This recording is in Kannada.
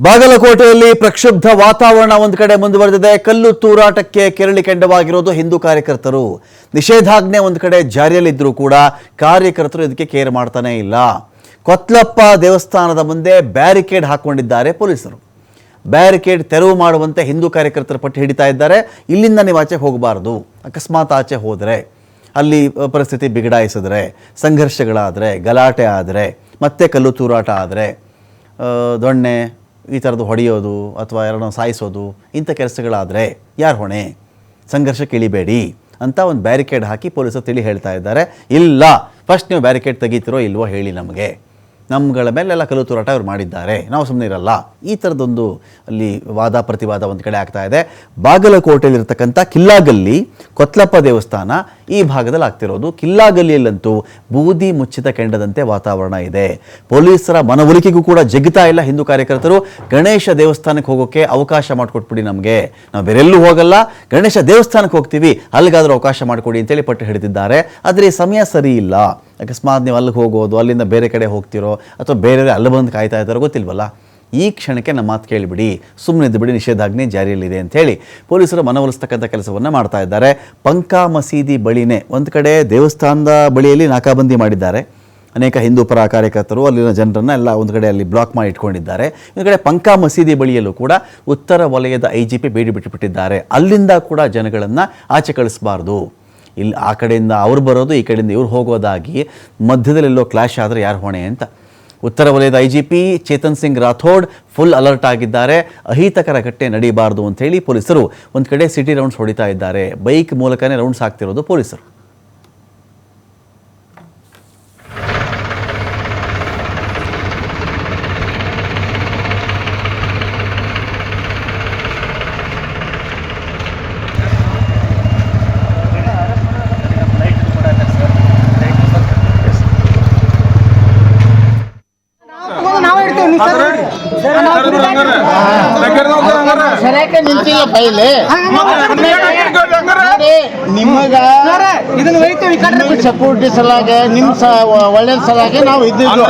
ಬಾಗಲಕೋಟೆಯಲ್ಲಿ ಪ್ರಕ್ಷುಬ್ಧ ವಾತಾವರಣ ಒಂದು ಕಡೆ ಮುಂದುವರೆದಿದೆ. ಕಲ್ಲು ತೂರಾಟಕ್ಕೆ ಕೆರಳಿ ಕೆಂಡವಾಗಿರೋದು ಹಿಂದೂ ಕಾರ್ಯಕರ್ತರು. ನಿಷೇಧಾಜ್ಞೆ ಒಂದು ಕಡೆ ಜಾರಿಯಲ್ಲಿದ್ದರೂ ಕೂಡ ಕಾರ್ಯಕರ್ತರು ಇದಕ್ಕೆ ಕೇರ್ ಮಾಡ್ತಾನೆ ಇಲ್ಲ. ಕೊತ್ಲಪ್ಪ ದೇವಸ್ಥಾನದ ಮುಂದೆ ಬ್ಯಾರಿಕೇಡ್ ಹಾಕೊಂಡಿದ್ದಾರೆ ಪೊಲೀಸರು. ಬ್ಯಾರಿಕೇಡ್ ತೆರವು ಮಾಡುವಂತೆ ಹಿಂದೂ ಕಾರ್ಯಕರ್ತರ ಪಟ್ಟಿ ಹಿಡಿತಾ ಇದ್ದಾರೆ. ಇಲ್ಲಿಂದ ನೀವು ಆಚೆ ಹೋಗಬಾರ್ದು, ಅಕಸ್ಮಾತ್ ಆಚೆ ಹೋದರೆ ಅಲ್ಲಿ ಪರಿಸ್ಥಿತಿ ಬಿಗಡಾಯಿಸಿದ್ರೆ, ಸಂಘರ್ಷಗಳಾದರೆ, ಗಲಾಟೆ ಆದರೆ, ಮತ್ತೆ ಕಲ್ಲು ತೂರಾಟ ಆದರೆ, ದೊಣ್ಣೆ ಈ ಥರದ್ದು ಹೊಡೆಯೋದು ಅಥವಾ ಯಾರನ್ನೋ ಸಾಯಿಸೋದು ಇಂಥ ಕೆಲಸಗಳಾದರೆ ಯಾರು ಹೊಣೆ? ಸಂಘರ್ಷಕ್ಕೆ ಇಳಿಬೇಡಿ ಅಂತ ಒಂದು ಬ್ಯಾರಿಕೇಡ್ ಹಾಕಿ ಪೊಲೀಸರು ತಿಳಿ ಹೇಳ್ತಾ ಇದ್ದಾರೆ. ಇಲ್ಲ, ಫಸ್ಟ್ ನೀವು ಬ್ಯಾರಿಕೇಡ್ ತೆಗಿತೀರೋ ಇಲ್ವೋ ಹೇಳಿ, ನಮ್ಗಳ ಮೇಲೆಲ್ಲ ಕಲ್ಲು ತೂರಾಟ ಅವ್ರು ಮಾಡಿದ್ದಾರೆ, ನಾವು ಸುಮ್ಮನೆ ಇರಲ್ಲ. ಈ ಥರದೊಂದು ಅಲ್ಲಿ ವಾದ ಪ್ರತಿವಾದ ಒಂದು ಕಡೆ ಆಗ್ತಾ ಇದೆ. ಬಾಗಲಕೋಟೆಯಲ್ಲಿರ್ತಕ್ಕಂಥ ಕಿಲ್ಲಾಗಲ್ಲಿ ಕೊತ್ಲಪ್ಪ ದೇವಸ್ಥಾನ ಈ ಭಾಗದಲ್ಲಿ ಆಗ್ತಿರೋದು. ಕಿಲ್ಲಾಗಲ್ಲಿಯಲ್ಲಂತೂ ಬೂದಿ ಮುಚ್ಚಿದ ಕೆಂಡದಂತೆ ವಾತಾವರಣ ಇದೆ. ಪೊಲೀಸರ ಮನವೊಲಿಕೆಗೂ ಕೂಡ ಜಗ್ತಾ ಇಲ್ಲ ಹಿಂದೂ ಕಾರ್ಯಕರ್ತರು. ಗಣೇಶ ದೇವಸ್ಥಾನಕ್ಕೆ ಹೋಗೋಕ್ಕೆ ಅವಕಾಶ ಮಾಡಿಕೊಟ್ಬಿಡಿ, ನಮಗೆ ನಾವು ಬೇರೆಲ್ಲೂ ಹೋಗಲ್ಲ, ಗಣೇಶ ದೇವಸ್ಥಾನಕ್ಕೆ ಹೋಗ್ತೀವಿ, ಅಲ್ಲಿಗಾದರೂ ಅವಕಾಶ ಮಾಡಿಕೊಡಿ ಅಂತೇಳಿ ಪಟ್ಟು ಹಿಡಿದಿದ್ದಾರೆ. ಆದರೆ ಸಮಯ ಸರಿ ಇಲ್ಲ. ಅಕಸ್ಮಾತ್ ನೀವು ಅಲ್ಲಿಗೆ ಹೋಗೋದು, ಅಲ್ಲಿಂದ ಬೇರೆ ಕಡೆ ಹೋಗ್ತಿರೋ ಅಥವಾ ಬೇರೆ ಅಲ್ಲಿ ಬಂದು ಕಾಯ್ತಾ ಇದ್ದಾರೋ ಗೊತ್ತಿಲ್ವಲ್ಲ. ಈ ಕ್ಷಣಕ್ಕೆ ನಮ್ಮ ಮಾತು ಕೇಳಿಬಿಡಿ, ಸುಮ್ಮನೆ ಬಿಡಿ, ನಿಷೇಧಾಜ್ಞೆ ಜಾರಿಯಲ್ಲಿದೆ ಅಂಥೇಳಿ ಪೊಲೀಸರು ಮನವೊಲಿಸ್ತಕ್ಕಂಥ ಕೆಲಸವನ್ನು ಮಾಡ್ತಾ ಇದ್ದಾರೆ. ಪಂಕಾ ಮಸೀದಿ ಬಳಿನೇ ಒಂದು ಕಡೆ ದೇವಸ್ಥಾನದ ಬಳಿಯಲ್ಲಿ ನಾಕಾಬಂದಿ ಮಾಡಿದ್ದಾರೆ. ಅನೇಕ ಹಿಂದೂ ಪರ ಕಾರ್ಯಕರ್ತರು ಅಲ್ಲಿನ ಜನರನ್ನು ಎಲ್ಲ ಒಂದು ಕಡೆ ಅಲ್ಲಿ ಬ್ಲಾಕ್ ಮಾಡಿ ಇಟ್ಕೊಂಡಿದ್ದಾರೆ. ಒಂದು ಕಡೆ ಪಂಕಾ ಮಸೀದಿ ಬಳಿಯಲ್ಲೂ ಕೂಡ ಉತ್ತರ ವಲಯದ IGP ಬೇಡಿ ಬಿಟ್ಟುಬಿಟ್ಟಿದ್ದಾರೆ. ಅಲ್ಲಿಂದ ಕೂಡ ಜನಗಳನ್ನು ಆಚೆ ಕಳಿಸಬಾರ್ದು, ಇಲ್ಲಿ ಆ ಕಡೆಯಿಂದ ಅವ್ರು ಬರೋದು, ಈ ಕಡೆಯಿಂದ ಇವ್ರು ಹೋಗೋದಾಗಿ ಮಧ್ಯದಲ್ಲೆಲ್ಲೋ ಕ್ಲಾಶ್ ಆದರೆ ಯಾರು ಹೊಣೆ ಅಂತ ಉತ್ತರ ವಲಯದ IGP Chetan Singh Rathod full alert ಆಗಿದ್ದಾರೆ. ಅಹಿತಕರ ಘಟನೆ ನಡೀಬಾರ್ದು ಅಂಥೇಳಿ ಪೊಲೀಸರು ಒಂದು ಕಡೆ ಸಿಟಿ ರೌಂಡ್ಸ್ ಹೊಡಿತಾ ಇದ್ದಾರೆ. ಬೈಕ್ ಮೂಲಕನೇ ರೌಂಡ್ಸ್ ಆಗ್ತಿರೋದು ಪೊಲೀಸರು. ನಿಮಗ ಸಪೋರ್ಟ್ ಸಲಾಗೆ ನಿಮ್ಮ ಒಳ್ಳೆ ಸಲಾಗೆ ನಾವು ಇದ್ದಿದ್ದು.